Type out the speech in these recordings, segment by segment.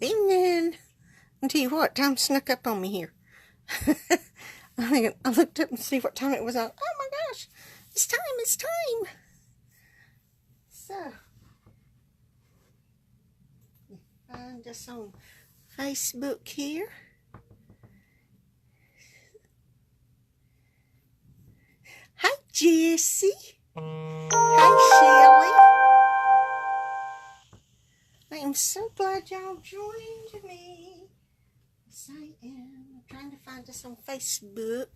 Evening. I'll tell you what, time snuck up on me here. I looked up and see what time it was. Oh my gosh, it's time. So, find us on Facebook here. Hi, Jessie. Hi, Shelly. I am so glad y'all joined me. Yes, I am. I'm trying to find us on Facebook.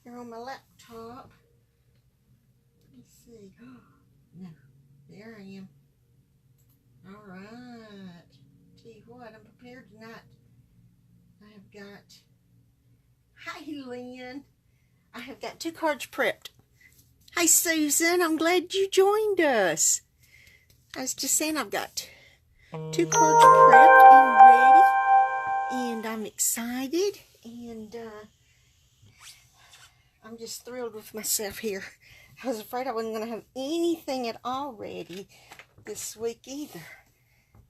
Here on my laptop. Let me see. No, there I am. All right. Tell you what, I'm prepared tonight. I have got. Hi, Lynn. I have got 2 cards prepped. Hi, Susan. I'm glad you joined us. I was just saying I've got 2 cards prepped and ready, and I'm excited, and I'm just thrilled with myself here. I was afraid I wasn't going to have anything at all ready this week either.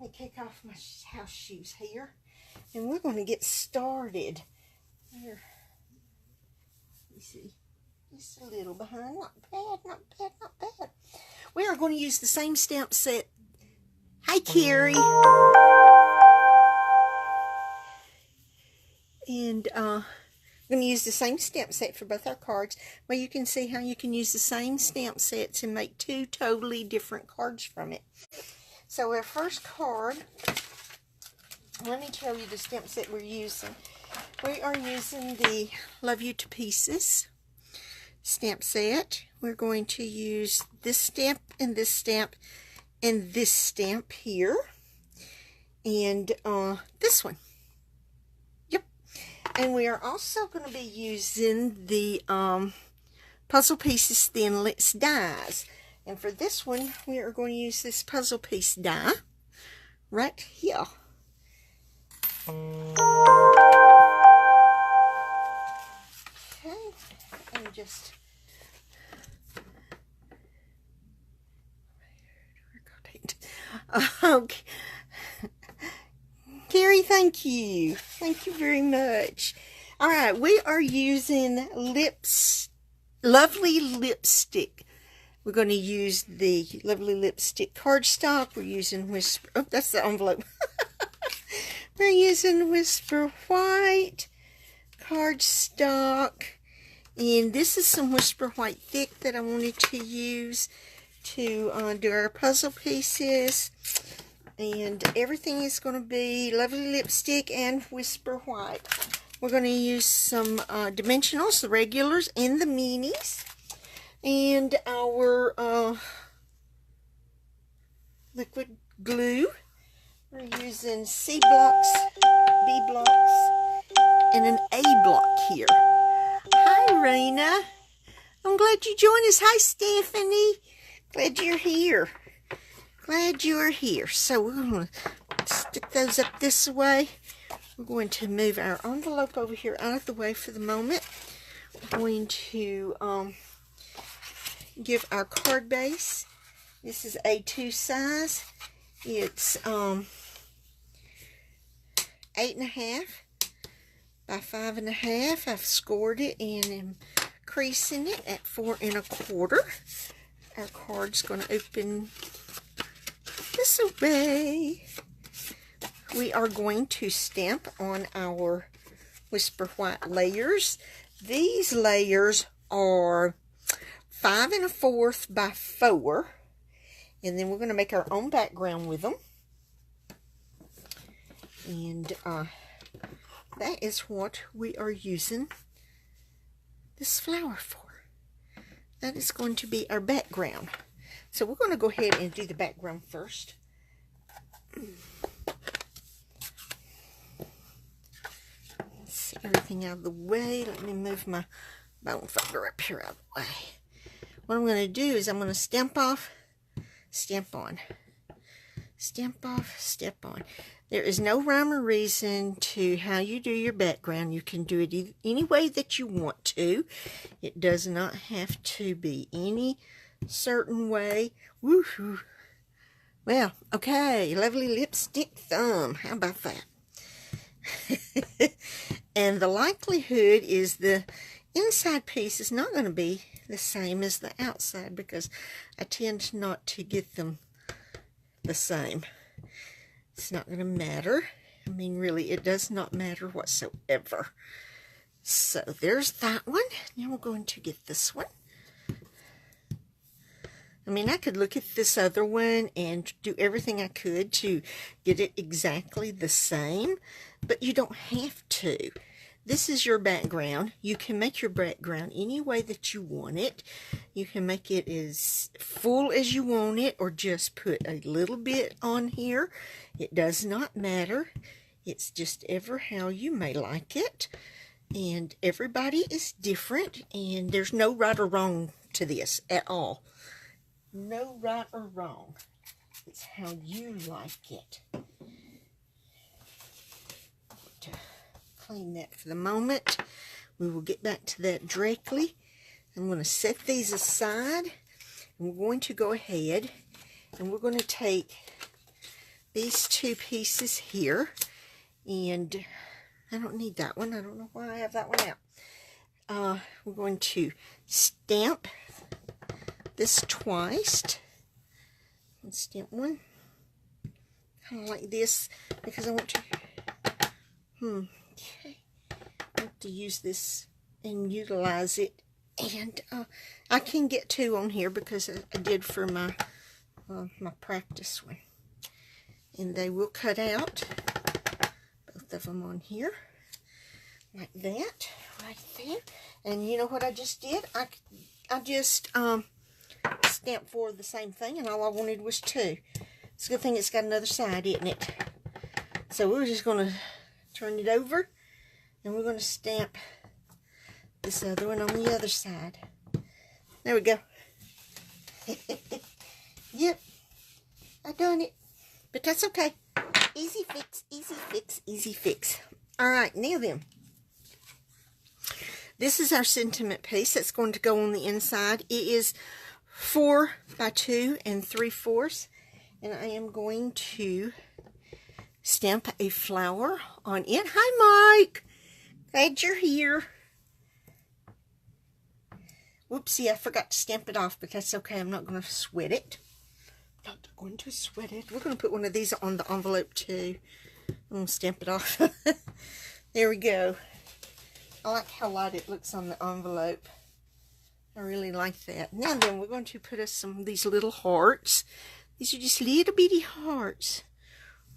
Let me kick off my house shoes here, and we're going to get started. Here, let me see, just a little behind. Not bad. We are going to use the same stamp set. Hi, Carrie. And I'm going to use the same stamp set for both our cards. Well, you can see how you can use the same stamp sets and make 2 totally different cards from it. So our first card, let me tell you the stamp set we're using. We are using the Love You to Pieces stamp set. We're going to use this stamp and this stamp and this stamp here. And this one. And we are also going to be using the Puzzle Pieces Thinlits dies. And for this one, we are going to use this puzzle piece die right here. Okay, and just okay. Carrie, thank you. Thank you very much. All right, we are using Lovely Lipstick. We're going to use the Lovely Lipstick cardstock. We're using Whisper. Oh, that's the envelope. We're using Whisper White cardstock. And this is some Whisper White thick that I wanted to use to do our puzzle pieces. And everything is going to be Lovely Lipstick and Whisper White. We're going to use some dimensionals, the regulars and the minis. And our liquid glue. We're using C blocks, B blocks, and an A block here. Hi, Raina. I'm glad you joined us. Hi, Stephanie. Glad you're here. Glad you're here. So we're going to stick those up this way. We're going to move our envelope over here out of the way for the moment. We're going to give our card base. This is A2 size. It's 8.5 by 5.5. I've scored it and am creasing it at 4 1/4. Our card's going to open this way. We are going to stamp on our Whisper White layers. These layers are 5 1/4 by 4, and then we're going to make our own background with them. And that is what we are using this flower for. That is going to be our background. So we're going to go ahead and do the background first. Let's get everything out of the way. Let me move my bone folder up here out of the way. What I'm going to do is I'm going to stamp off, stamp on. Stamp off, step on. There is no rhyme or reason to how you do your background. You can do it any way that you want to. It does not have to be any certain way. Woohoo! Well, okay, lovely lipstick thumb. How about that? And the likelihood is the inside piece is not going to be the same as the outside because I tend not to get them the same. It's not going to matter. I mean, really, it does not matter whatsoever. So there's that one. Now we're going to get this one. I mean, I could look at this other one and do everything I could to get it exactly the same, but you don't have to. This is your background. You can make your background any way that you want it. You can make it as full as you want it or just put a little bit on here. It does not matter. It's just ever how you may like it. And everybody is different, and there's no right or wrong to this at all. No right or wrong. It's how you like it. To clean that for the moment. We will get back to that directly. I'm going to set these aside. And we're going to go ahead and we're going to take these two pieces here. And I don't need that one. I don't know why I have that one out. We're going to stamp this twice. And stamp one. Kind of like this because I want to okay. I want to use this and utilize it. And I can get two on here because I did for my my practice one. And they will cut out. Both of them on here like that right there. And you know what I just did? I just stamped for the same thing, and all I wanted was two. It's a good thing it's got another side, isn't it? So we're just going to turn it over, and we're going to stamp this other one on the other side. There we go. Yep, I done it, but that's okay. Easy fix, easy fix, easy fix. All right, now then. This is our sentiment piece that's going to go on the inside. It is 4 by 2 3/4, and I am going to stamp a flower on it. Hi, Mike. Glad you're here. Whoopsie, I forgot to stamp it off, but that's okay. I'm not going to sweat it. Not going to sweat it. We're going to put one of these on the envelope too. I'm going to stamp it off. There we go. I like how light it looks on the envelope. I really like that. Now then, we're going to put us some of these little hearts. These are just little bitty hearts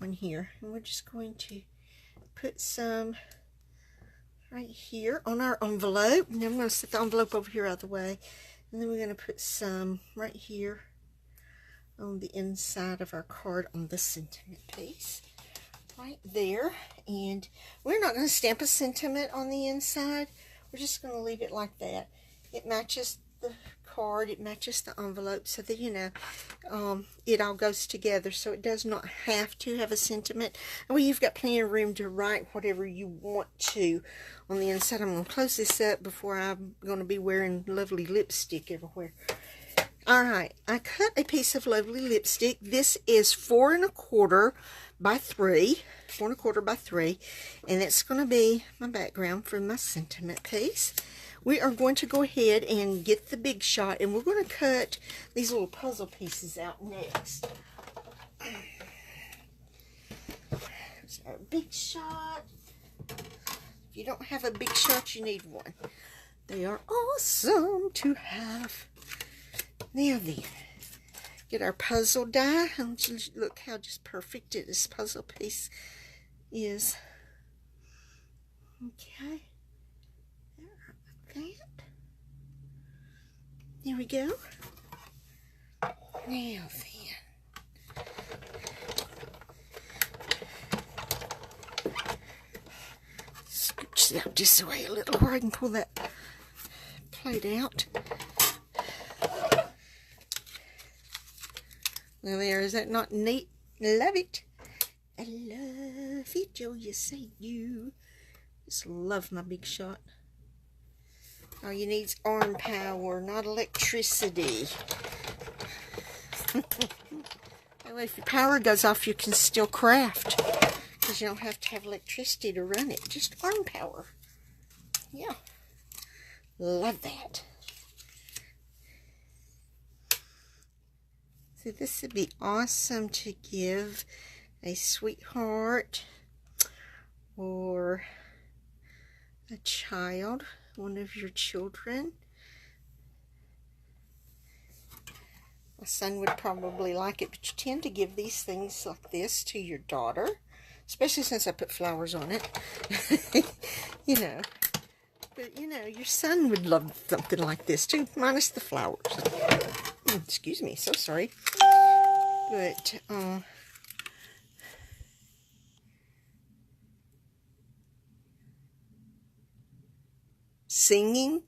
on here. And we're just going to put some right here on our envelope. And then I'm going to set the envelope over here out of the way. And then we're going to put some right here on the inside of our card on the sentiment piece. Right there. And we're not going to stamp a sentiment on the inside. We're just going to leave it like that. It matches the card, it matches the envelope, so that, you know, it all goes together, so it does not have to have a sentiment. And well, you've got plenty of room to write whatever you want to on the inside. I'm going to close this up before I'm going to be wearing lovely lipstick everywhere. Alright, I cut a piece of lovely lipstick. This is 4 1/4 by 3. 4 1/4 by 3. And it's going to be my background for my sentiment piece. We are going to go ahead and get the Big Shot, and we're going to cut these little puzzle pieces out next. There's our Big Shot. If you don't have a Big Shot, you need one. They are awesome to have. Now then, get our puzzle die. Look how just perfect this puzzle piece is. Okay. That. There we go. Now then. Scooch that just away a little where I can pull that plate out. Well, there, is that not neat? Love it. I love it. Oh, yes, I do. Just love my Big Shot. All you need is arm power, not electricity. I That way if your power goes off, you can still craft. Because you don't have to have electricity to run it. Just arm power. Yeah. Love that. So this would be awesome to give a sweetheart or a child, one of your children. My son would probably like it, but you tend to give these things like this to your daughter, especially since I put flowers on it. You know, but you know, your son would love something like this too, minus the flowers. Excuse me, so sorry. But singing.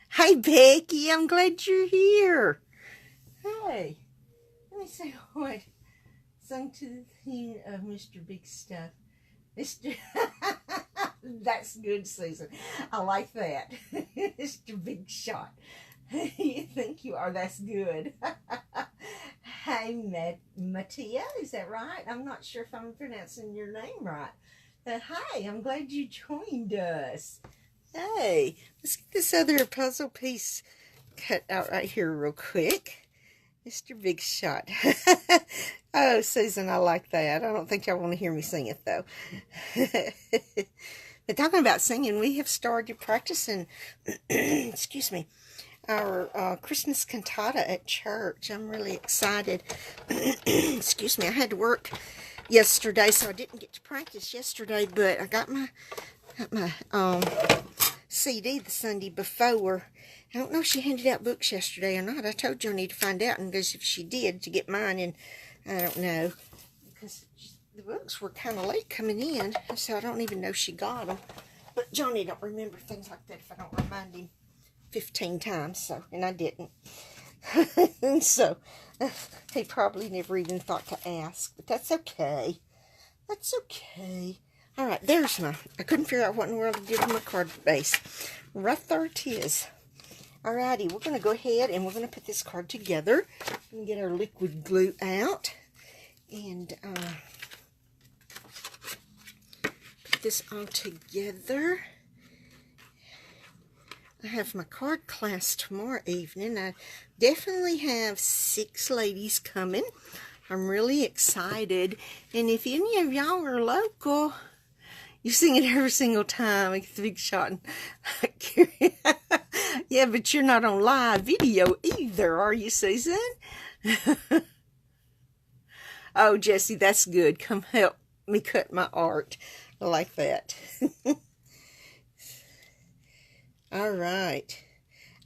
Hi, Becky. I'm glad you're here. Hey, let me say what. Sung to the tune of Mr. Big Stuff. Mr. That's good, Susan. I like that. Mr. Big Shot. You think you are? That's good. Hey, Mattia, is that right? I'm not sure if I'm pronouncing your name right. But hi, I'm glad you joined us. Hey, let's get this other puzzle piece cut out right here real quick. Mr. Big Shot. Oh, Susan, I like that. I don't think y'all want to hear me sing it, though. But talking about singing, we have started practicing, excuse me, our Christmas cantata at church. I'm really excited. Excuse me, I had to work yesterday, so I didn't get to practice yesterday, but I got my CD the Sunday before. I don't know if she handed out books yesterday or not. I told you I need to find out, and because if she did, to get mine, and I don't know, because the books were kind of late coming in, so I don't even know if she got them. But Johnny don't remember things like that if I don't remind him 15 times, so, and I didn't. And so, he probably never even thought to ask, but that's okay. That's okay. All right, there's my, I couldn't figure out what in the world to do with my card base. Right there it is. Alrighty, we're going to go ahead and we're going to put this card together and get our liquid glue out. And put this all together. I have my card class tomorrow evening. I definitely have 6 ladies coming. I'm really excited. And if any of y'all are local, you sing it every single time. It's the Big Shot. Yeah, but you're not on live video either, are you, Susan? Oh, Jessie, that's good. Come help me cut my art. I like that. All right.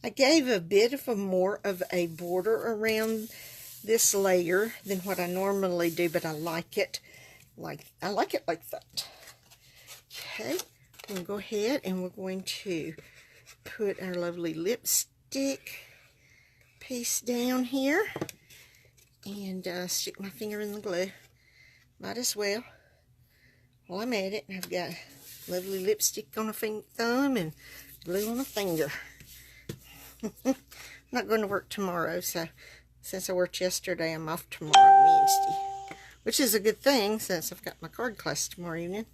I gave a bit of more of a border around this layer than what I normally do, but I like it like that. Okay, I'm going to go ahead and we're going to put our lovely lipstick piece down here and stick my finger in the glue. Might as well while I'm at it. I've got lovely lipstick on a thumb and glue on a finger. I'm not going to work tomorrow, so since I worked yesterday, I'm off tomorrow, Wednesday, which is a good thing since I've got my card class tomorrow evening.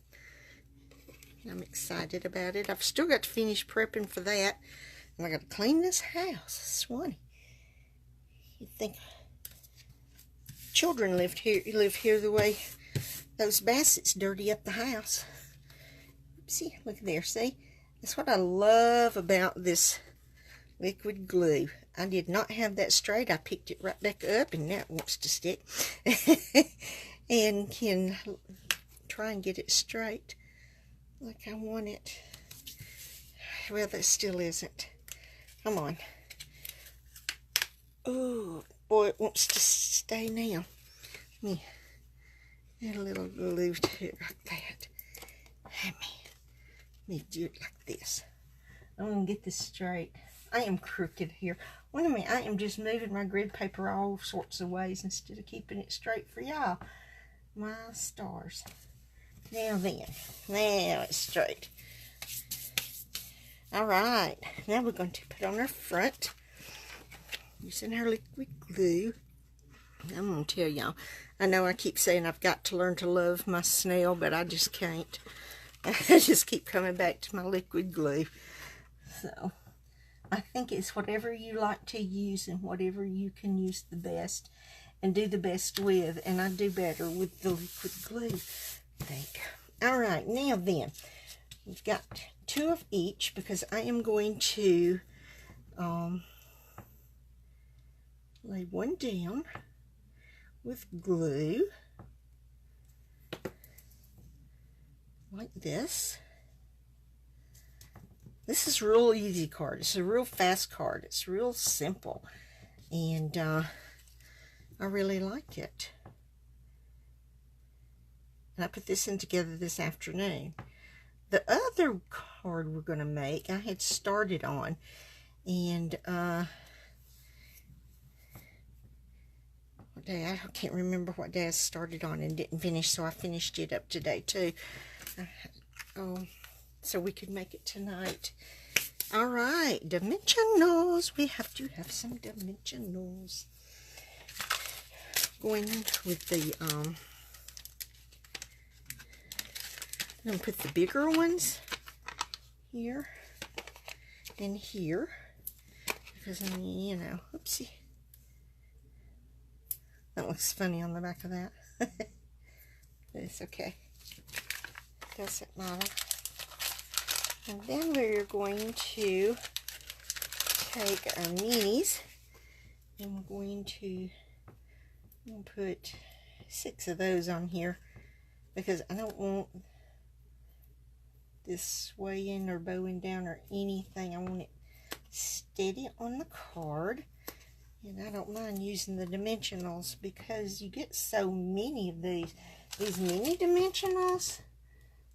I'm excited about it. I've still got to finish prepping for that. And I got to clean this house. Swanee. You'd think children live here the way those Bassets dirty up the house. Oopsie, look there, see? That's what I love about this liquid glue. I did not have that straight. I picked it right back up, and now it wants to stick. And can try and get it straight like I want it. Well, that still isn't. Come on. Oh, boy, it wants to stay now. Let me add a little glue to it like that. Let me do it like this. I'm going to get this straight. I am crooked here. Wait a minute, I am just moving my grid paper all sorts of ways instead of keeping it straight for y'all. My stars. Now then, now it's straight. Alright, now we're going to put on our front using our liquid glue. I'm going to tell y'all, I know I keep saying I've got to learn to love my snail, but I just can't. I just keep coming back to my liquid glue. So, I think it's whatever you like to use and whatever you can use the best and do the best with. And I do better with the liquid glue, I think. Alright, now then, we've got 2 of each because I am going to lay one down with glue like this. This is a real easy card. It's a real fast card. It's real simple, and I really like it. And I put this in together this afternoon. The other card we're going to make, I had started on, and what day? I can't remember what day I started on and didn't finish, so I finished it up today too. So we could make it tonight. All right, dimensionals. We have to have some dimensionals. Going with the I'm gonna put the bigger ones here and here because I mean, you know, oopsie. That looks funny on the back of that. But it's okay. Doesn't matter. And then we're going to take our minis and we're going to put 6 of those on here because I don't want this swaying or bowing down or anything. I want it steady on the card. And I don't mind using the dimensionals because you get so many of these. These mini dimensionals.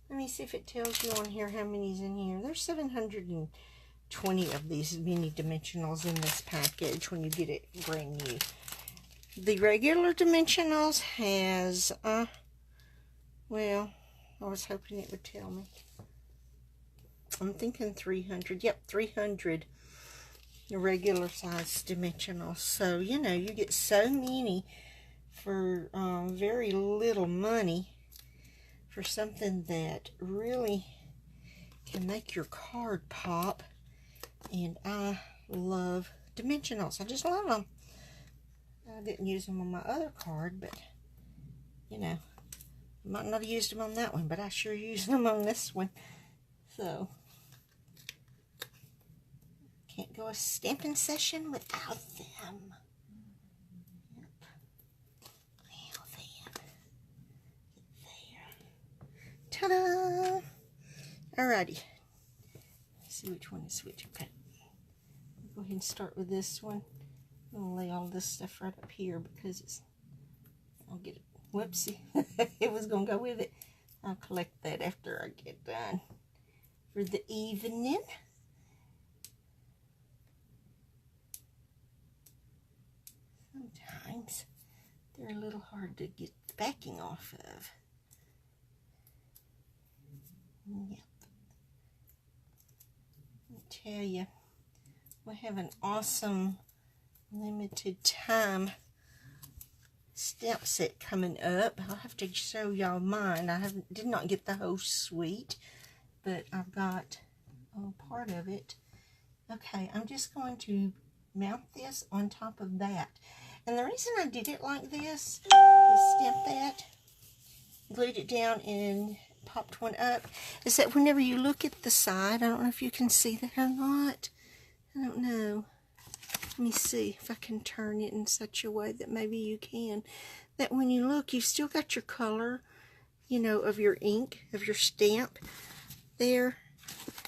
Let me see if it tells you on here how many's in here. There's 720 of these mini dimensionals in this package when you get it brand new. The regular dimensionals has, well, I was hoping it would tell me. I'm thinking 300. Yep, 300. The regular size dimensionals. So, you know, you get so many for very little money for something that really can make your card pop. And I love dimensionals. I just love them. I didn't use them on my other card, but, you know, I might not have used them on that one, but I sure used them on this one. So, can't go a stamping session without them. Yep. Well then. There. Ta-da! Alrighty. Let's see which one is which. Okay. Go ahead and start with this one. I'm going to lay all this stuff right up here because it's... I'll get it. Whoopsie. It was going to go with it. I'll collect that after I get done for the evening. Sometimes they're a little hard to get the backing off of. Yep. Let me tell you, we have an awesome limited time stamp set coming up. I'll have to show y'all mine. I did not get the whole suite, but I've got part of it. Okay, I'm just going to mount this on top of that. And the reason I did it like this is stamped that, glued it down and popped one up, is that whenever you look at the side, I don't know if you can see that or not. I don't know. Let me see if I can turn it in such a way that maybe you can. That when you look, you've still got your color, you know, of your ink, of your stamp there.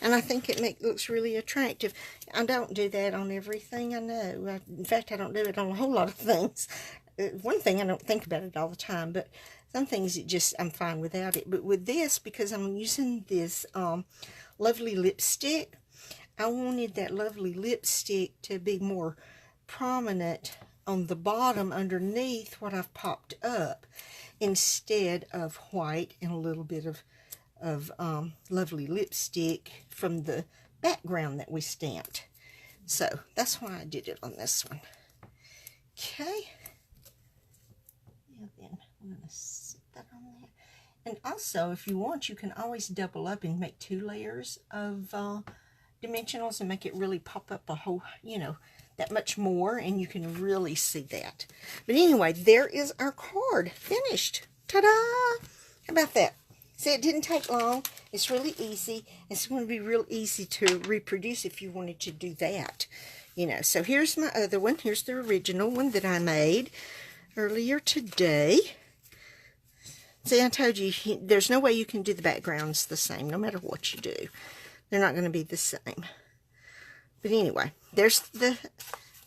And I think it looks really attractive. I don't do that on everything, I know. In fact, I don't do it on a whole lot of things. One thing, I don't think about it all the time, but some things I'm fine without it. But with this, because I'm using this lovely lipstick, I wanted that lovely lipstick to be more prominent on the bottom underneath what I've popped up, instead of white and a little bit of lovely lipstick from the background that we stamped. So that's why I did it on this one. Okay. Now then, I'm going to sit that on there. And also, if you want, you can always double up and make 2 layers of dimensionals and make it really pop up a whole, you know, that much more, and you can really see that. But anyway, there is our card finished. Ta-da! How about that? See, it didn't take long. It's really easy. It's going to be real easy to reproduce if you wanted to do that. You know, so here's my other one. Here's the original one that I made earlier today. See, I told you, there's no way you can do the backgrounds the same, no matter what you do. They're not going to be the same. But anyway, there's the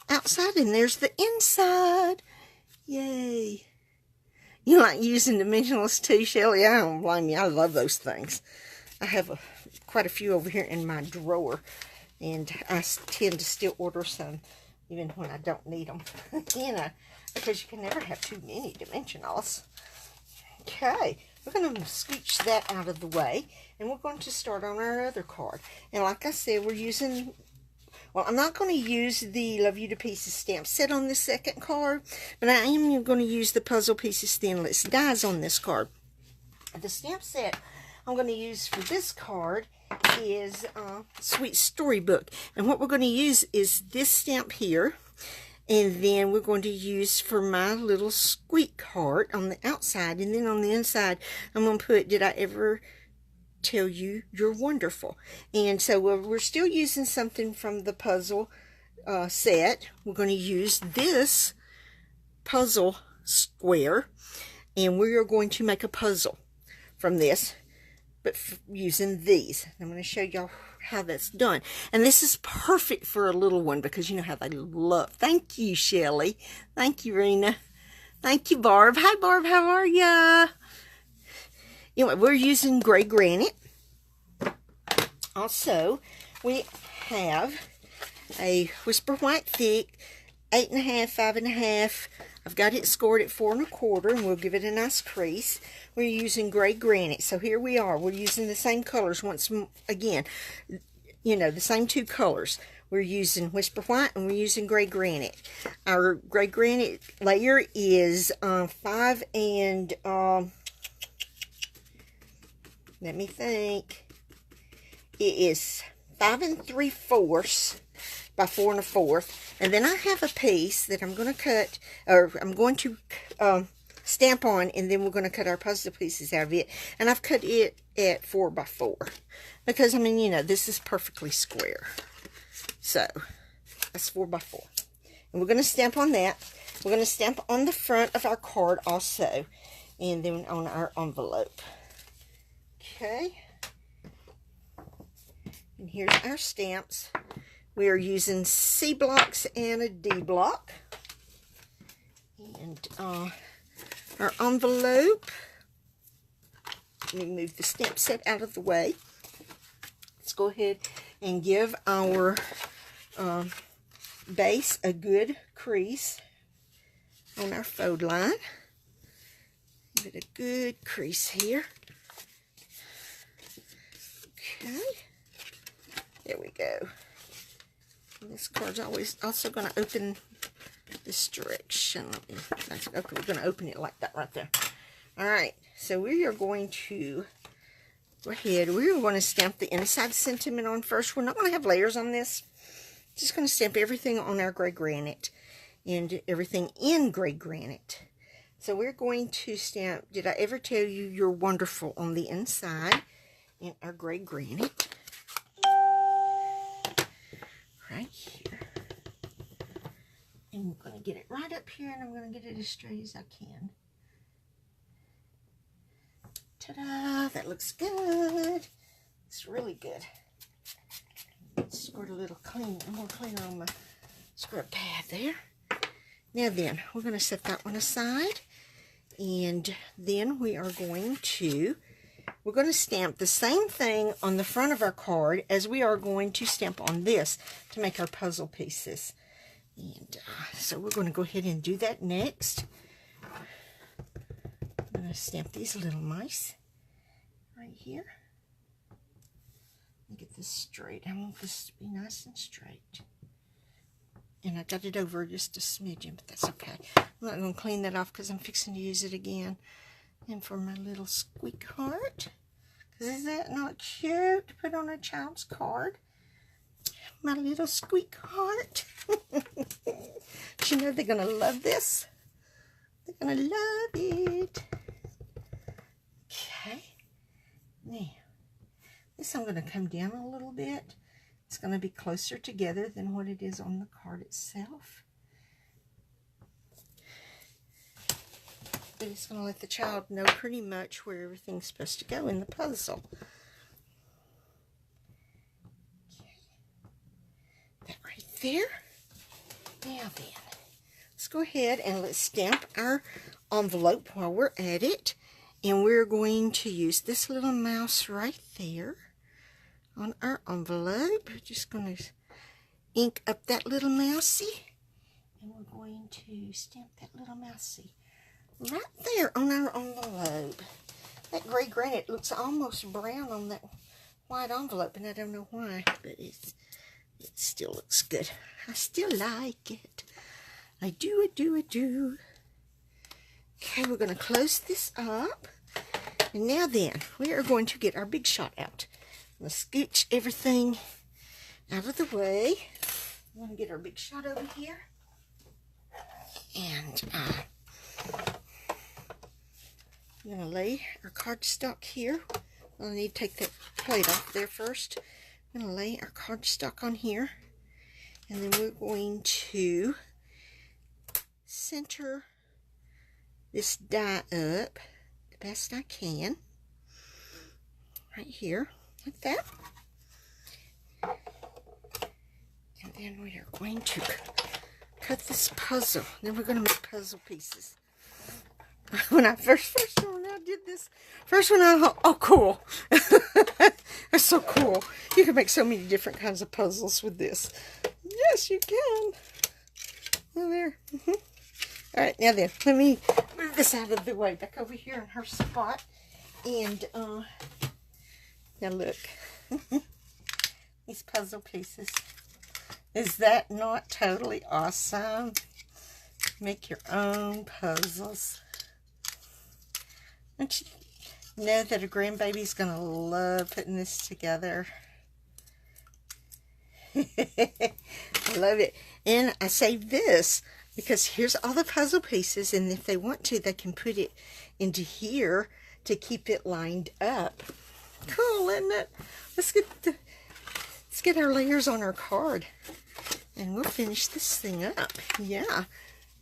outside and there's the inside. Yay. You like using dimensionals too, Shelly? I don't blame you. I love those things. I have quite a few over here in my drawer. And I tend to still order some, even when I don't need them. You know, because you can never have too many dimensionals. Okay, we're going to scooch that out of the way. And we're going to start on our other card. And like I said, we're using... Well, I'm not going to use the Love You to Pieces stamp set on this second card, but I am going to use the Puzzle Pieces Thinless dies on this card. The stamp set I'm going to use for this card is Sweet Storybook. And what we're going to use is this stamp here, and then we're going to use for my little squeak heart on the outside, and then on the inside I'm going to put, Did I Ever Tell You You're Wonderful? And so we're still using something from the puzzle set. We're going to use this puzzle square, and we are going to make a puzzle from this, but using these. I'm going to show y'all how that's done. And this is perfect for a little one, because you know how they love. Thank you, Shelly. Thank you, Rena. Thank you, Barb. Hi, Barb. How are ya? Anyway, we're using gray granite. Also, we have a Whisper White Thick, 8.5, 5.5. I've got it scored at 4 1/4, and we'll give it a nice crease. We're using gray granite. So here we are. We're using the same colors once again. You know, the same 2 colors. We're using Whisper White and we're using gray granite. Our gray granite layer is 5 and... let me think. It is 5 3/4 by 4 1/4. And then I have a piece that I'm going to cut, or I'm going to stamp on, and then we're going to cut our puzzle pieces out of it. And I've cut it at 4 by 4. Because, I mean, you know, this is perfectly square. So, that's 4 by 4. And we're going to stamp on that. We're going to stamp on the front of our card also. And then on our envelope. Okay, and here's our stamps. We are using C blocks and a D block. And our envelope. Let me move the stamp set out of the way. Let's go ahead and give our base a good crease on our fold line. Give it a good crease here. Okay, there we go. And this card's also going to open this direction. Okay, we're going to open it like that right there. All right, so we are going to go ahead. We're going to stamp the inside sentiment on first. We're not going to have layers on this. Just going to stamp everything on our gray granite and everything in gray granite. So we're going to stamp Did I Ever Tell You You're Wonderful on the inside. In our gray granite right here, and we're going to get it right up here, and I'm going to get it as straight as I can. Ta-da! That looks good. It's really good. Let's squirt a little more cleaner on my scrub pad there. Now then, we're going to set that one aside, and then we are going to stamp the same thing on the front of our card as we are going to stamp on this to make our puzzle pieces. And so we're going to go ahead and do that next. I'm going to stamp these little mice right here. Let me get this straight. I want this to be nice and straight. And I got it over just a smidgen, but that's okay. I'm not going to clean that off because I'm fixing to use it again. And for my little squeak heart. Because is that not cute to put on a child's card? My little squeak heart. You know they're going to love this. They're going to love it. Okay. Now, this I'm going to come down a little bit. It's going to be closer together than what it is on the card itself. But it's going to let the child know pretty much where everything's supposed to go in the puzzle. Okay. That right there. Now then, let's go ahead and let's stamp our envelope while we're at it. And we're going to use this little mouse right there on our envelope. We're just going to ink up that little mousey. And we're going to stamp that little mousey right there on our envelope. That gray granite looks almost brown on that white envelope, and I don't know why, but it still looks good. I still like it. I do. Okay, we're going to close this up. And now then, we are going to get our Big Shot out. I'm going to scooch everything out of the way. I'm going to get our Big Shot over here. And I'm going to lay our cardstock here. I'll need to take that plate off there first. I'm going to lay our cardstock on here. And then we're going to center this die up the best I can. Right here, like that. And then we are going to cut this puzzle. Then we're going to make puzzle pieces. When I first when I did this, first one I thought, oh cool. That's so cool. You can make so many different kinds of puzzles with this. Yes, you can. Oh, there. Alright, now then, let me move this out of the way, back over here in her spot. And, now look. These puzzle pieces. Is that not totally awesome? Make your own puzzles. Don't you know that a grandbaby's going to love putting this together? I love it. And I saved this because here's all the puzzle pieces, and if they want to, they can put it into here to keep it lined up. Cool, isn't it? Let's get our layers on our card, and we'll finish this thing up. Yeah.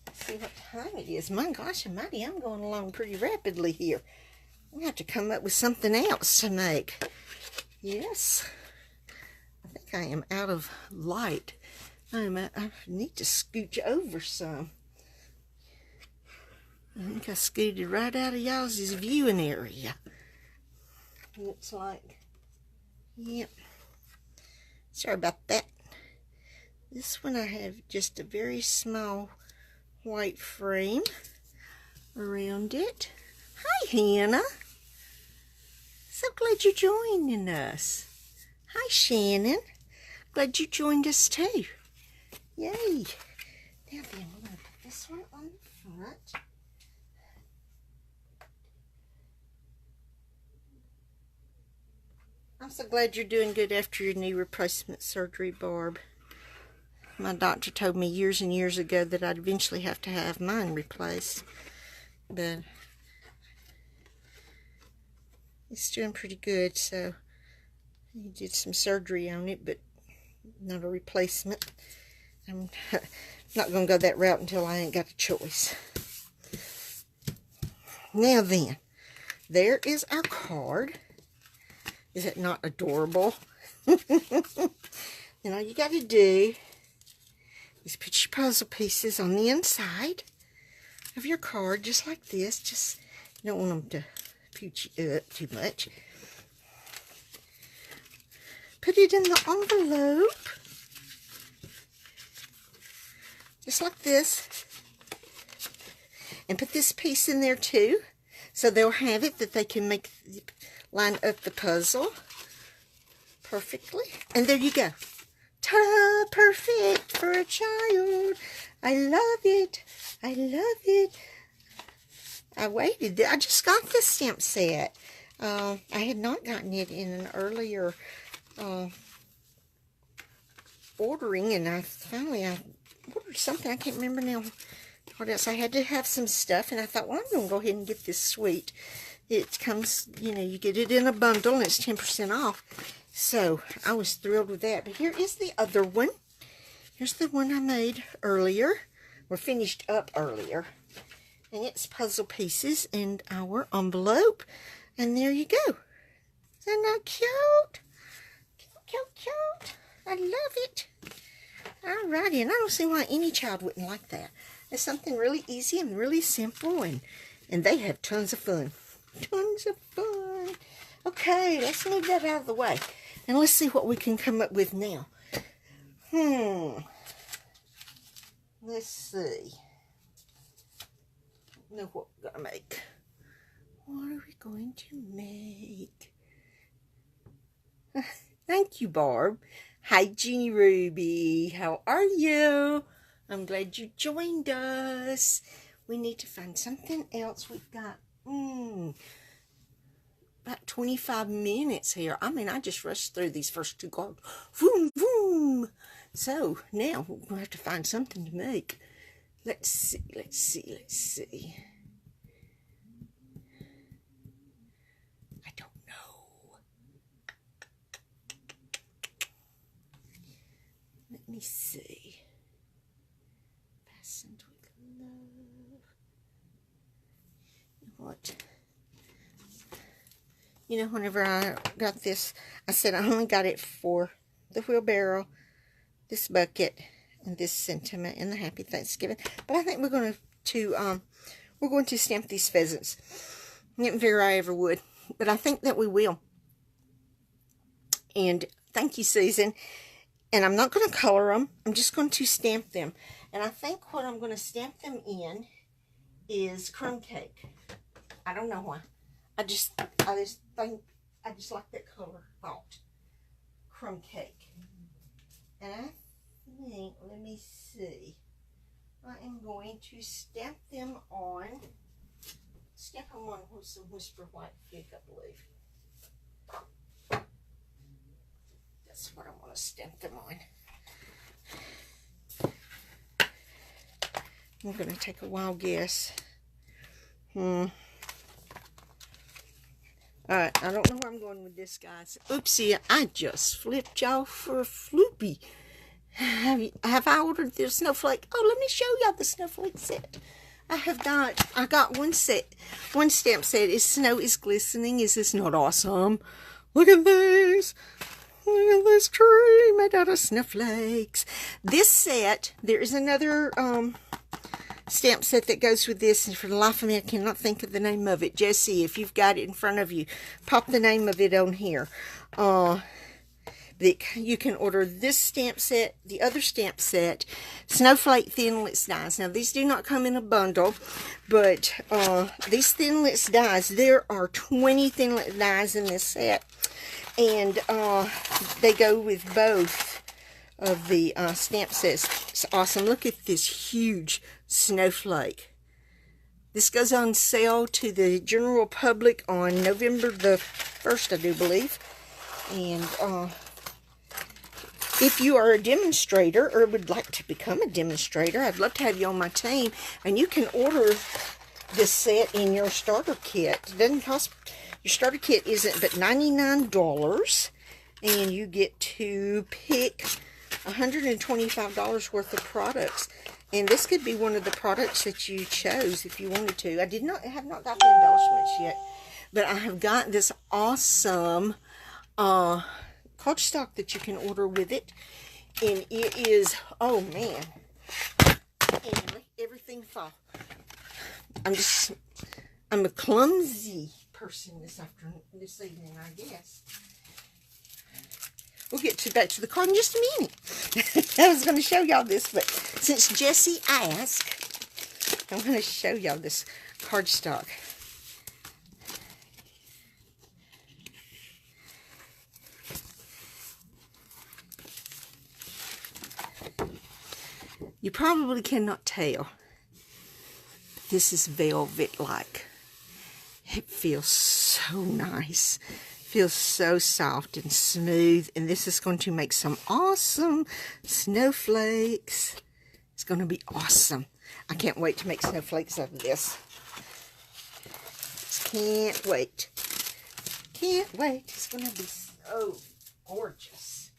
Let's see what time it is. My gosh almighty, I'm going along pretty rapidly here. I'm going to have to come up with something else to make. Yes. I think I am out of light. I need to scooch over some. I think I scooted right out of y'all's viewing area. Looks like. Yep. Sorry about that. This one I have just a very small white frame around it. Hi, Hannah. So glad you're joining us. Hi, Shannon. Glad you joined us too. Yay. Now then, we're going to put this one on the front. I'm so glad you're doing good after your knee replacement surgery, Barb. My doctor told me years and years ago that I'd eventually have to have mine replaced. But it's doing pretty good, so he did some surgery on it, but not a replacement. I'm not going to go that route until I ain't got a choice. Now then, there is our card. Is it not adorable? And all you got to do is put your puzzle pieces on the inside of your card, just like this. Just, you don't want them to pooch you up too much. Put it in the envelope. Just like this. And put this piece in there too. So they'll have it that they can line up the puzzle perfectly. And there you go. Ta-da! Perfect for a child. I love it. I love it. I waited. I just got this stamp set. I had not gotten it in an earlier ordering, and I ordered something. I can't remember now what else. I had to have some stuff, and I thought, well, I'm going to go ahead and get this sweet. It comes, you know, you get it in a bundle, and it's 10% off. So I was thrilled with that. But here is the other one. Here's the one I made earlier, or finished up earlier. And it's puzzle pieces and our envelope. And there you go. Isn't that cute? Cute. I love it. Alrighty, and I don't see why any child wouldn't like that. It's something really easy and really simple, and they have tons of fun. Tons of fun. Okay, let's move that out of the way. And let's see what we can come up with now. Let's see. Know what we're going to make. What are we going to make? Thank you, Barb. Hi, Jeannie Ruby. How are you? I'm glad you joined us. We need to find something else. We've got about 25 minutes here. I mean, I just rushed through these first two cards. Vroom, vroom. So now we'll have to find something to make. Let's see. I don't know. Let me see. Fastened with love. What? You know, whenever I got this, I said I only got it for the wheelbarrow, this bucket, and this sentiment, and the Happy Thanksgiving. But I think we're going to stamp these pheasants. I didn't figure I ever would, but I think that we will. And thank you, Susan. And I'm not going to color them. I'm just going to stamp them. And I think what I'm going to stamp them in is crumb cake. I don't know why. I just think I just like that color thought. Crumb cake. And I think, let me see. I am going to stamp them on with some Whisper White Fig, I believe. That's what I want to stamp them on. I'm going to take a wild guess. Alright, I don't know where I'm going with this, guys. Oopsie, I just flipped y'all for a floopy. Have I ordered the snowflake? Oh, let me show y'all the snowflake set. I got one stamp set. Is Snow is Glistening. Is this not awesome? Look at this. Look at this tree made out of snowflakes. This set, there is another stamp set that goes with this, and for the life of me I cannot think of the name of it. Jesse, if you've got it in front of you, pop the name of it on here. You can order this stamp set, the other stamp set, Snowflake Thinlits dies. Now these do not come in a bundle, but these Thinlits dies, there are 20 Thinlit dies in this set, and they go with both of the stamp sets. It's awesome. Look at this huge snowflake. This goes on sale to the general public on November the 1st, I do believe. And if you are a demonstrator or would like to become a demonstrator, I'd love to have you on my team. And you can order this set in your starter kit. It doesn't cost, your starter kit isn't but $99. And you get to pick $125 worth of products. And this could be one of the products that you chose if you wanted to. I have not got the embellishments yet, but I have got this awesome cardstock that you can order with it, and it is, oh man, everything fall. I'm a clumsy person this evening, I guess. We'll get back to the card in just a minute. I was going to show y'all this, but since Jessie asked, I'm going to show y'all this cardstock. You probably cannot tell. This is velvet-like. It feels so nice. Feels so soft and smooth. And this is going to make some awesome snowflakes. It's going to be awesome. I can't wait to make snowflakes out of this. Can't wait. Can't wait. It's going to be so gorgeous.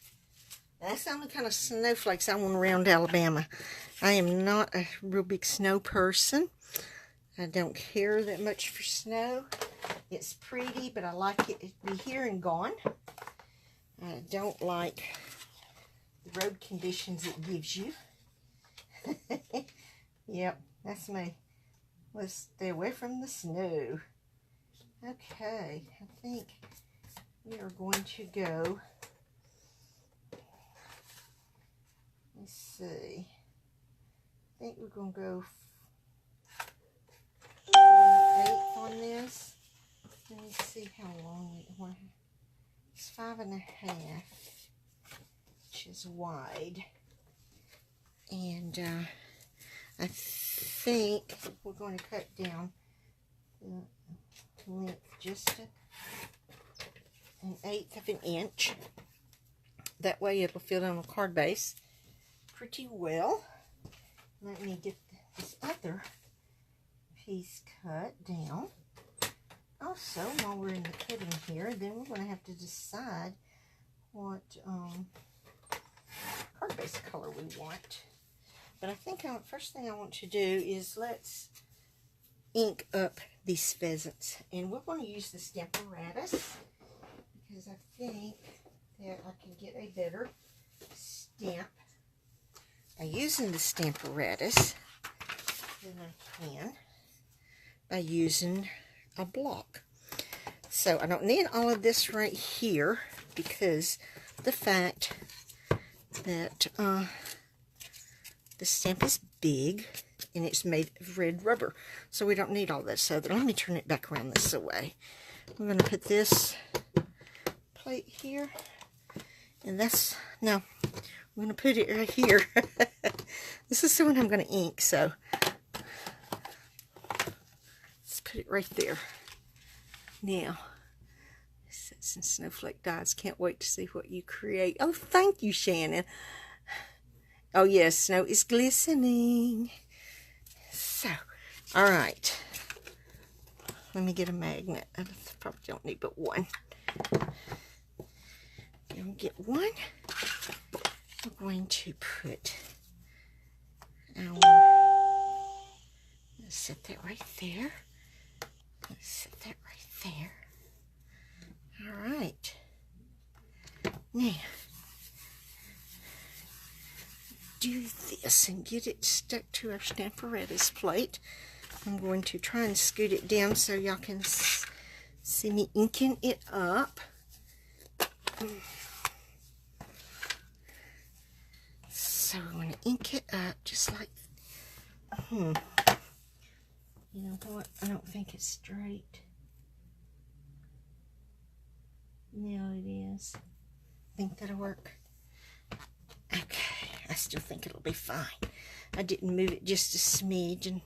That's the only kind of snowflakes I want around Alabama. I am not a real big snow person. I don't care that much for snow. It's pretty, but I like it to be here and gone. I don't like the road conditions it gives you. Yep, that's me. Let's stay away from the snow. Okay, I think we are going to go. Let's see. I think we're going to go 1/8 on this. Let me see how long it was. It's 5.5, which is wide. And I think we're going to cut down the length just 1/8 of an inch. That way it'll fit on a card base pretty well. Let me get this other piece cut down. Also, while we're in the cutting here, then we're going to have to decide what card base color we want. But I think first thing I want to do is let's ink up these pheasants. And we're going to use the Stamparatus because I think that I can get a better stamp by using the Stamparatus than I can by using a block. So I don't need all of this right here because the fact that the stamp is big and it's made of red rubber, so we don't need all this. So let me turn it back around this way. We're going to put this plate here, and that's, no, I'm going to put it right here. This is the one I'm going to ink, so let's put it right there. Now, set some snowflake dies. Can't wait to see what you create. Oh, thank you, Shannon. Oh, yes, snow is glistening. So, all right. Let me get a magnet. I probably don't need but one. Gonna get one. We're going to put our, let's set that right there. Let's set that right there. All right. Now, do this and get it stuck to our Stamparatus plate. I'm going to try and scoot it down so y'all can see me inking it up. So we're going to ink it up just like, you know what, I don't think it's straight. No, it is. Think that'll work? Okay, I still think it'll be fine. I didn't move it just a smidge. And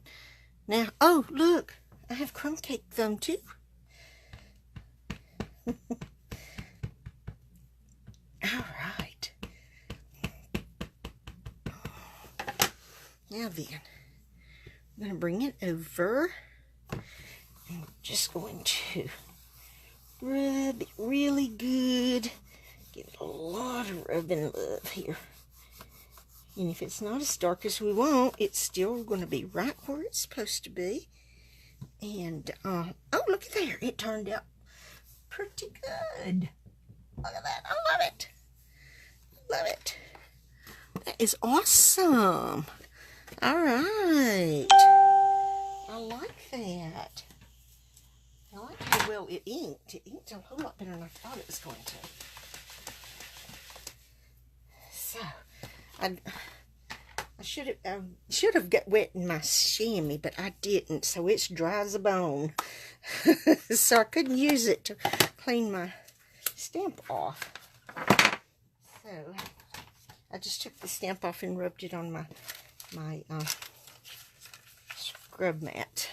now, oh, look, I have crumb cake thumb too. All right. Now then, I'm going to bring it over. I'm just going to rub it really good. Give it a lot of rubbing love here. And if it's not as dark as we want, it's still going to be right where it's supposed to be. And, oh, look at there. It turned out pretty good. Look at that. I love it. Love it. That is awesome. All right. I like that. I like how well it inked. It inked a whole lot better than I thought it was going to. So, I should have got wet in my chamois, but I didn't, so it's dry as a bone. So I couldn't use it to clean my stamp off. So I just took the stamp off and rubbed it on my my scrub mat.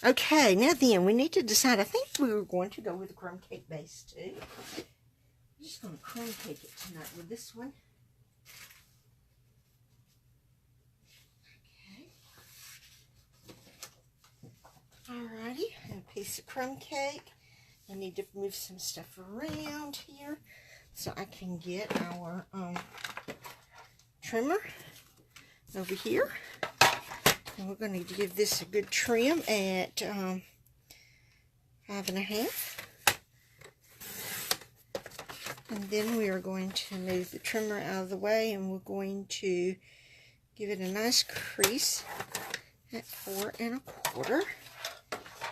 Okay, now then, we need to decide. I think we were going to go with a crumb cake base too. I'm just going to crumb cake it tonight with this one. Okay. Alrighty, and a piece of crumb cake. I need to move some stuff around here so I can get our trimmer over here. And we're going to give this a good trim at 5.5. And then we are going to move the trimmer out of the way, and we're going to give it a nice crease at 4.25.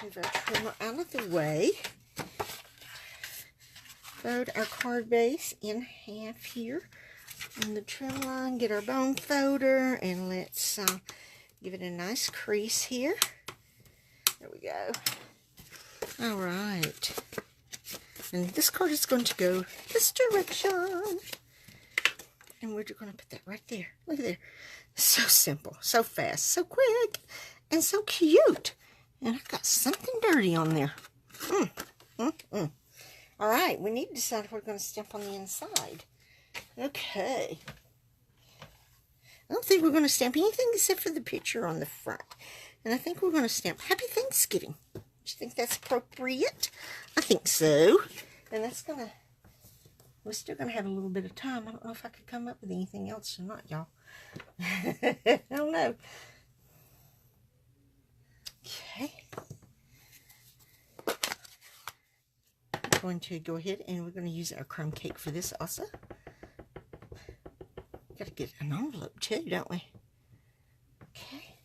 Move our trimmer out of the way. Fold our card base in half here on the trim line. Get our bone folder, and let's give it a nice crease here. There we go. All right. And this card is going to go this direction. And we're just going to put that right there. Look at there. So simple, so fast, so quick, and so cute. And I've got something dirty on there. All right, we need to decide if we're going to stamp on the inside. Okay. I don't think we're going to stamp anything except for the picture on the front. And I think we're going to stamp Happy Thanksgiving. Do you think that's appropriate? I think so. And that's going to, we're still going to have a little bit of time. I don't know if I could come up with anything else or not, y'all. I don't know. Okay. I'm going to go ahead and we're going to use our crumb cake for this also. Got to get an envelope too, don't we? Okay.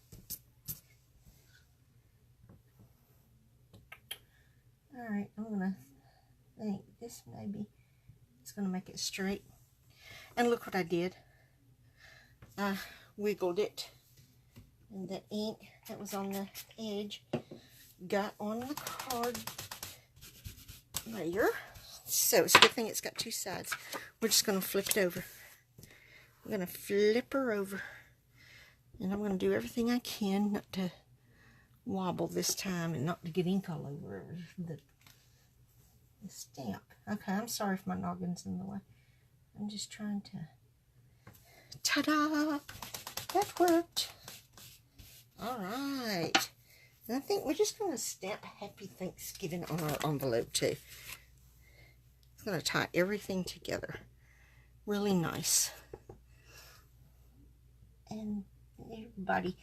All right, I'm going to think this maybe is going to make it straight. And look what I did. I wiggled it, and the ink that was on the edge got on the card layer. So it's a good thing it's got two sides. We're just going to flip it over. I'm going to flip her over. And I'm going to do everything I can not to wobble this time and not to get ink all over the stamp. Okay, I'm sorry if my noggin's in the way. I'm just trying to... Ta-da! That worked. All right. And I think we're just going to stamp Happy Thanksgiving on our envelope too. It's going to tie everything together. Really nice. And everybody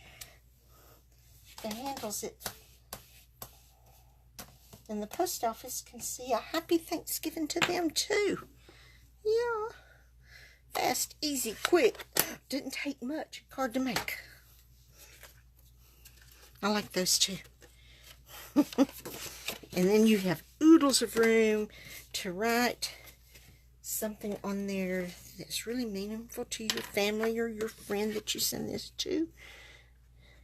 that handles it in the post office can see a Happy Thanksgiving to them too. Yeah. Fast, easy, quick. Didn't take much. Card to make. I like those two. And then you have oodles of room to write something on there that's really meaningful to your family or your friend that you send this to.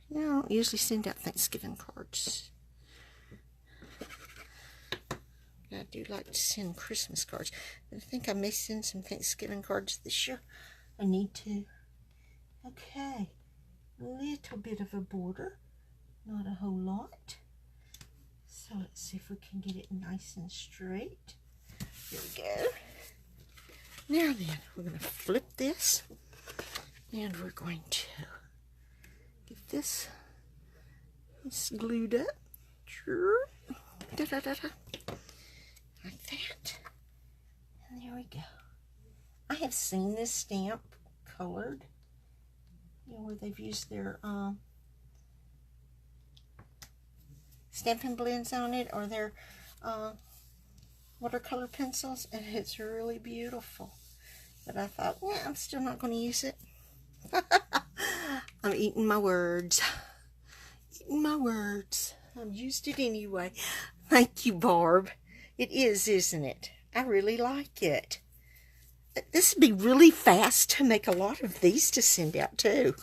You know, I don't usually send out Thanksgiving cards. I do like to send Christmas cards. But I think I may send some Thanksgiving cards this year. I need to. Okay. A little bit of a border. Not a whole lot. So let's see if we can get it nice and straight. Here we go. Now then, we're going to flip this. And we're going to get this glued up. Sure. Da-da-da-da. Like that. And there we go. I have seen this stamp colored. You know, where they've used their Stampin' Blends on it, or their watercolor pencils, and it's really beautiful. But I thought, well, I'm still not going to use it. I'm eating my words. Eating my words. I've used it anyway. Thank you, Barb. It is, isn't it? I really like it. This would be really fast to make a lot of these to send out too.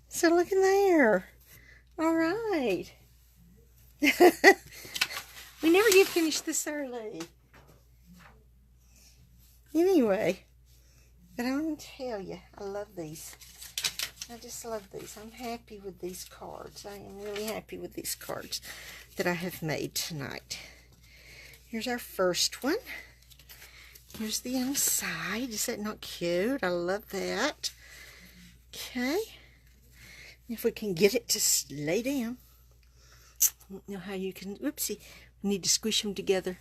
So look in there. All right. We never get finished this early. Anyway, but I'm going to tell you, I love these. I just love these. I'm happy with these cards. I am really happy with these cards that I have made tonight. Here's our first one. Here's the inside. Is that not cute? I love that. Okay. If we can get it to lay down. I don't know how you can. Whoopsie. We need to squish them together.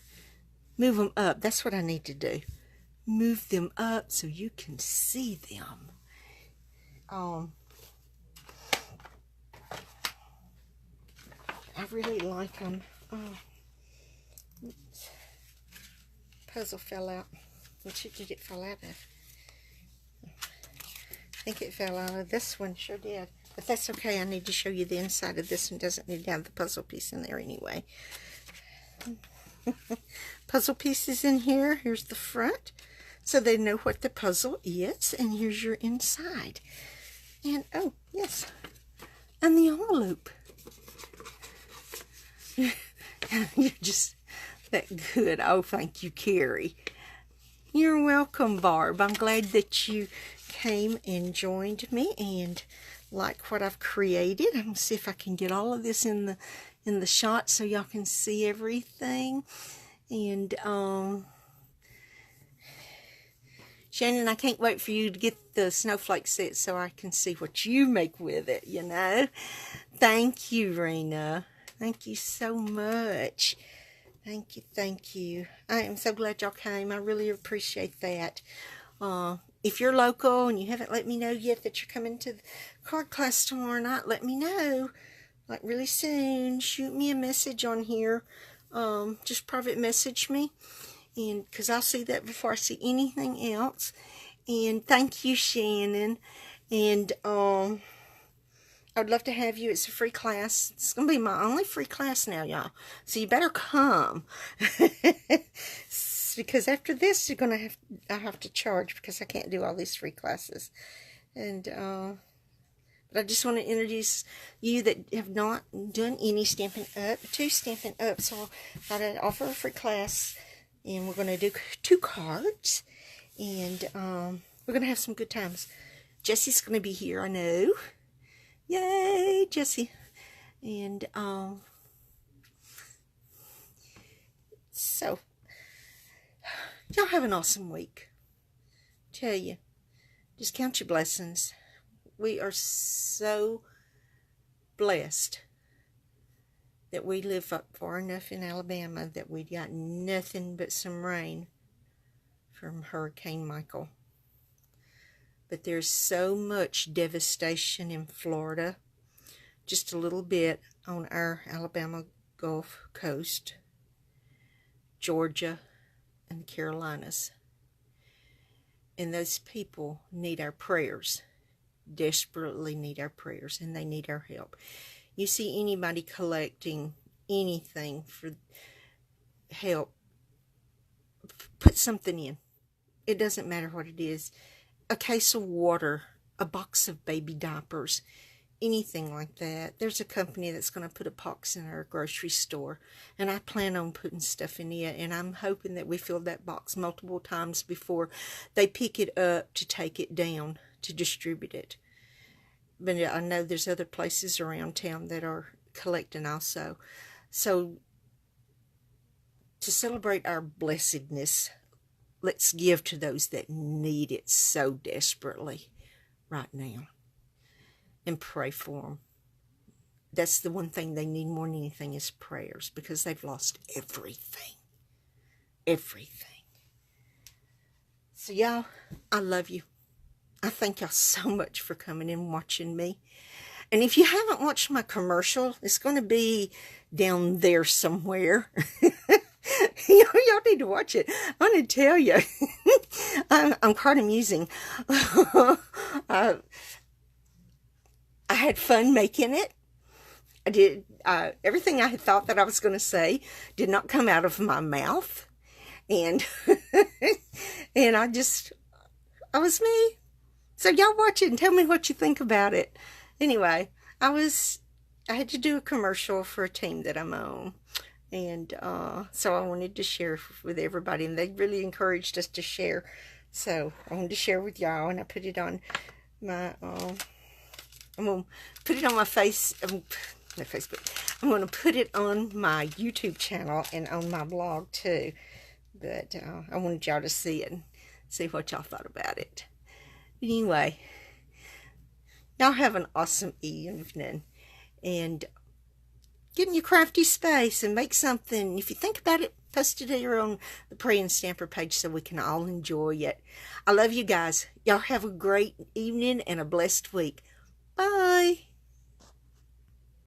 Move them up. That's what I need to do. Move them up so you can see them. I really like them. Oops. Puzzle fell out. Which did it fall out of? I think it fell out of this one. Sure did. But that's okay. I need to show you the inside of this one. Doesn't need to have the puzzle piece in there anyway. Puzzle pieces in here. Here's the front. So they know what the puzzle is. And here's your inside. And, oh, yes. And the envelope. You're just that good. Oh, thank you, Carrie. You're welcome, Barb. I'm glad that you came and joined me and like what I've created. I'm going to see if I can get all of this in the shot so y'all can see everything. And, Shannon, I can't wait for you to get the snowflake set so I can see what you make with it, you know. Thank you, Rena. Thank you so much. Thank you, thank you. I am so glad y'all came. I really appreciate that. If you're local and you haven't let me know yet that you're coming to the card class tomorrow night, let me know. Like really soon. Shoot me a message on here. Just private message me. And because I'll see that before I see anything else. And thank you, Shannon. And I would love to have you. It's a free class. It's going to be my only free class now, y'all. So you better come. Because after this, you're going to I have to charge because I can't do all these free classes. And, but I just want to introduce you that have not done any Stampin' Up! To Stampin' Up! So I thought I'd offer a free class. And we're going to do 2 cards. And we're going to have some good times. Jessie's going to be here, I know. Yay, Jessie. And so y'all have an awesome week. Tell you, just count your blessings. We are so blessed that we live up far enough in Alabama that we got nothing but some rain from Hurricane Michael. But there's so much devastation in Florida, just a little bit on our Alabama Gulf Coast, Georgia, and the Carolinas. And those people need our prayers, desperately need our prayers, and they need our help. You see anybody collecting anything for help, put something in. It doesn't matter what it is. A case of water, a box of baby diapers, anything like that. There's a company that's going to put a box in our grocery store, and I plan on putting stuff in it, and I'm hoping that we fill that box multiple times before they pick it up to take it down to distribute it. But I know there's other places around town that are collecting also. So to celebrate our blessedness, let's give to those that need it so desperately right now. And pray for them. That's the one thing they need more than anything is prayers, because they've lost everything. Everything. So y'all, I love you. I thank y'all so much for coming and watching me. And if you haven't watched my commercial, it's going to be down there somewhere. Y'all need to watch it. I'm going to tell you. I'm quite amusing. I had fun making it. I did everything I had thought that I was going to say did not come out of my mouth. And and I was me. So y'all watch it and tell me what you think about it. Anyway, I had to do a commercial for a team that I'm on. And so I wanted to share with everybody, and they really encouraged us to share. So I wanted to share with y'all, and I put it on my I'm going to put it on my Facebook. I'm going to put it on my YouTube channel and on my blog too. But I wanted y'all to see it and see what y'all thought about it. Anyway, y'all have an awesome evening. And get in your crafty space and make something. If you think about it, post it here on the Praying Stamper page so we can all enjoy it. I love you guys. Y'all have a great evening and a blessed week. Bye.